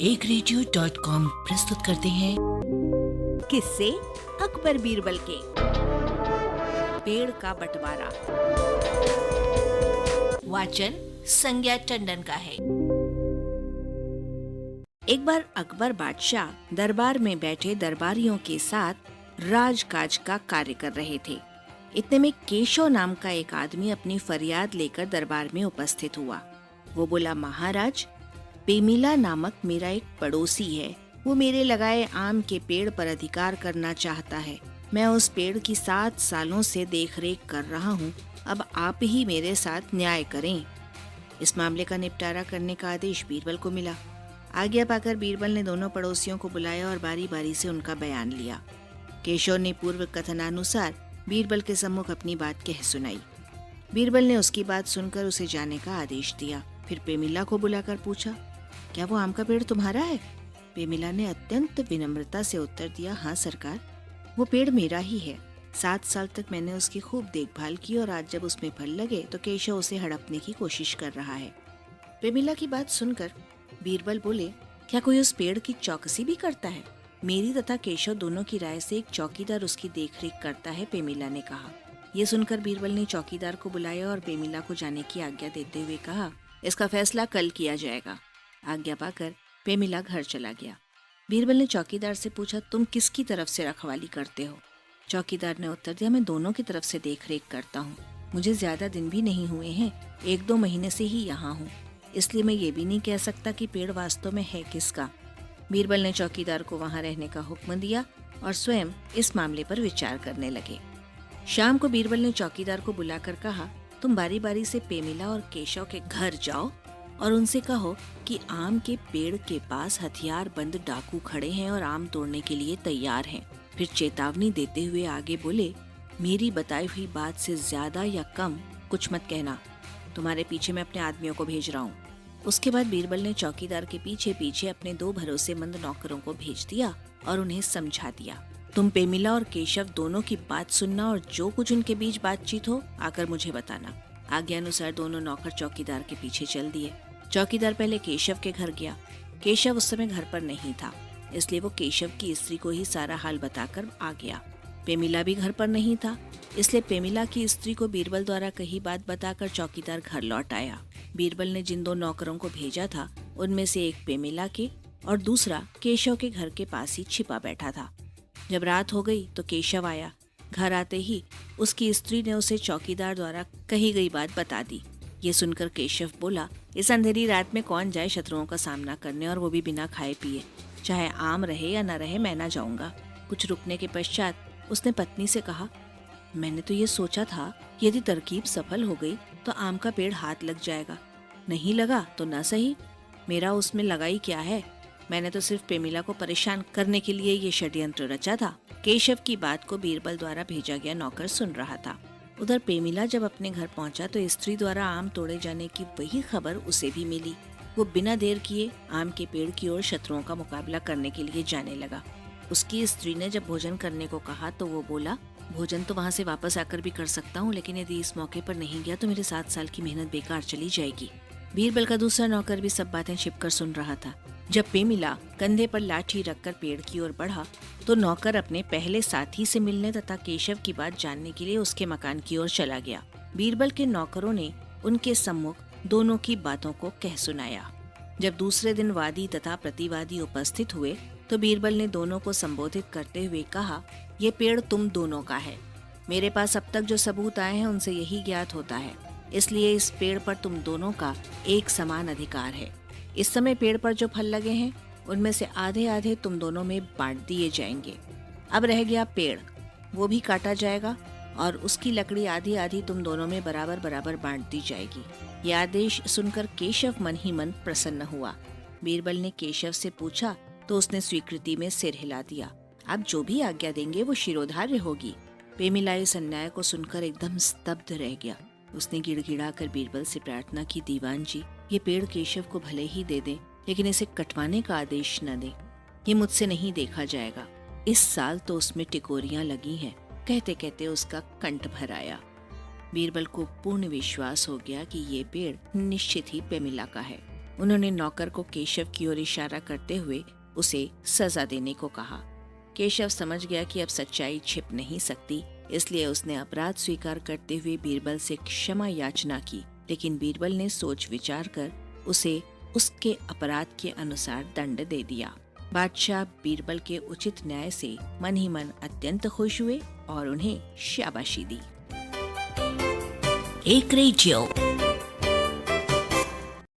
एकरेडियो.com प्रस्तुत करते हैं किस्से अकबर बीरबल के। पेड़ का बंटवारा। वाचन संज्ञा टंडन का है। एक बार अकबर बादशाह दरबार में बैठे दरबारियों के साथ राजकाज का कार्य कर रहे थे। इतने में केशव नाम का एक आदमी अपनी फरियाद लेकर दरबार में उपस्थित हुआ। वो बोला, महाराज, पेमिला नामक मेरा एक पड़ोसी है। वो मेरे लगाए आम के पेड़ पर अधिकार करना चाहता है। मैं उस पेड़ की 7 सालों से देखरेख कर रहा हूँ। अब आप ही मेरे साथ न्याय करें। इस मामले का निपटारा करने का आदेश बीरबल को मिला। आज्ञा पाकर बीरबल ने दोनों पड़ोसियों को बुलाया और बारी बारी से उनका बयान लिया। केशव ने पूर्व कथनानुसार बीरबल के सम्मुख अपनी बात कह सुनाई। बीरबल ने उसकी बात सुनकर उसे जाने का आदेश दिया। फिर पेमिला को बुलाकर पूछा, क्या वो आम का पेड़ तुम्हारा है? पेमिला ने अत्यंत विनम्रता से उत्तर दिया, हाँ सरकार, वो पेड़ मेरा ही है। 7 साल तक मैंने उसकी खूब देखभाल की और आज जब उसमें फल लगे तो केशव उसे हड़पने की कोशिश कर रहा है। पेमिला की बात सुनकर बीरबल बोले, क्या कोई उस पेड़ की चौकसी भी करता है? मेरी तथा केशव दोनों की राय से एक चौकीदार उसकी देखरेख करता है, पेमिला ने कहा। यह सुनकर बीरबल ने चौकीदार को बुलाया और पेमिला को जाने की आज्ञा देते हुए कहा, इसका फैसला कल किया जाएगा। आज्ञा पाकर पेमिला घर चला गया। बीरबल ने चौकीदार से पूछा, तुम किसकी तरफ से रखवाली करते हो? चौकीदार ने उत्तर दिया, मैं दोनों की तरफ से देखरेख करता हूँ। मुझे ज्यादा दिन भी नहीं हुए हैं, 1-2 महीने से ही यहाँ हूँ, इसलिए मैं ये भी नहीं कह सकता कि पेड़ वास्तव में है किसका। बीरबल ने चौकीदार को वहाँ रहने का हुक्म दिया और स्वयं इस मामले पर विचार करने लगे। शाम को बीरबल ने चौकीदार को बुलाकर कहा, तुम बारी बारी से पेमिला और केशव के घर जाओ और उनसे कहो कि आम के पेड़ के पास हथियार बंद डाकू खड़े हैं और आम तोड़ने के लिए तैयार हैं। फिर चेतावनी देते हुए आगे बोले, मेरी बताई हुई बात से ज्यादा या कम कुछ मत कहना। तुम्हारे पीछे मैं अपने आदमियों को भेज रहा हूँ। उसके बाद बीरबल ने चौकीदार के पीछे पीछे अपने 2 भरोसेमंद नौकरों को भेज दिया और उन्हें समझा दिया, तुम पेमिला और केशव दोनों की बात सुनना और जो कुछ उनके बीच बातचीत हो आकर मुझे बताना। आज्ञा अनुसार दोनों नौकर चौकीदार के पीछे चल दिए। चौकीदार पहले केशव के घर गया। केशव उस समय घर पर नहीं था, इसलिए वो केशव की स्त्री को ही सारा हाल बताकर आ गया। पेमिला भी घर पर नहीं था, इसलिए पेमिला की स्त्री को बीरबल द्वारा कही बात बताकर चौकीदार घर लौट आया। बीरबल ने जिन 2 नौकरों को भेजा था उनमें से एक पेमिला के और दूसरा केशव के घर के पास ही छिपा बैठा था। जब रात हो गई तो केशव आया। घर आते ही उसकी स्त्री ने उसे चौकीदार द्वारा कही गई बात बता दी। ये सुनकर केशव बोला, इस अंधेरी रात में कौन जाए शत्रुओं का सामना करने, और वो भी बिना खाए पिए। चाहे आम रहे या न रहे, मैं ना जाऊंगा। कुछ रुकने के पश्चात उसने पत्नी से कहा, मैंने तो ये सोचा था यदि तरकीब सफल हो गई तो आम का पेड़ हाथ लग जाएगा, नहीं लगा तो न सही, मेरा उसमें लगाई क्या है। मैंने तो सिर्फ पेमिला को परेशान करने के लिए ये षड्यंत्र रचा था। केशव की बात को बीरबल द्वारा भेजा गया नौकर सुन रहा था। उधर पेमिला जब अपने घर पहुंचा तो स्त्री द्वारा आम तोड़े जाने की वही खबर उसे भी मिली। वो बिना देर किए आम के पेड़ की ओर शत्रुओं का मुकाबला करने के लिए जाने लगा। उसकी स्त्री ने जब भोजन करने को कहा तो वो बोला, भोजन तो वहाँ से वापस आकर भी कर सकता हूँ, लेकिन यदि इस मौके पर नहीं गया तो मेरे 7 साल की मेहनत बेकार चली जाएगी। बीरबल का दूसरा नौकर भी सब बातें छिपकर सुन रहा था। जब पेमिला कंधे पर लाठी रखकर पेड़ की ओर बढ़ा तो नौकर अपने पहले साथी से मिलने तथा केशव की बात जानने के लिए उसके मकान की ओर चला गया। बीरबल के नौकरों ने उनके सम्मुख दोनों की बातों को कह सुनाया। जब दूसरे दिन वादी तथा प्रतिवादी उपस्थित हुए तो बीरबल ने दोनों को संबोधित करते हुए कहा, ये पेड़ तुम दोनों का है। मेरे पास अब तक जो सबूत आए हैं उनसे यही ज्ञात होता है, इसलिए इस पेड़ पर तुम दोनों का एक समान अधिकार है। इस समय पेड़ पर जो फल लगे हैं उनमें से आधे आधे तुम दोनों में बांट दिए जाएंगे। अब रह गया पेड़, वो भी काटा जाएगा और उसकी लकड़ी आधी आधी तुम दोनों में बराबर बराबर बांट दी जाएगी। ये आदेश सुनकर केशव मन ही मन प्रसन्न हुआ। बीरबल ने केशव से पूछा तो उसने स्वीकृति में सिर हिला दिया। अब जो भी आज्ञा देंगे वो शिरोधार्य होगी। पेमिला इस अन्याय को सुनकर एकदम स्तब्ध रह गया। उसने गिड़गिड़ा कर बीरबल से प्रार्थना की, दीवान जी, ये पेड़ केशव को भले ही दे दे, लेकिन इसे कटवाने का आदेश न दे। ये मुझसे नहीं देखा जाएगा। इस साल तो उसमें टिकोरियां लगी हैं। कहते कहते उसका कंठ भर आया। बीरबल को पूर्ण विश्वास हो गया कि ये पेड़ निश्चित ही पेमिला का है। उन्होंने नौकर को केशव की ओर इशारा करते हुए उसे सजा देने को कहा। केशव समझ गया कि अब सच्चाई छिप नहीं सकती, इसलिए उसने अपराध स्वीकार करते हुए बीरबल से क्षमा याचना की, लेकिन बीरबल ने सोच विचार कर उसे उसके अपराध के अनुसार दंड दे दिया। बादशाह बीरबल के उचित न्याय से मन ही मन अत्यंत खुश हुए और उन्हें शाबाशी दी। एक रेडियो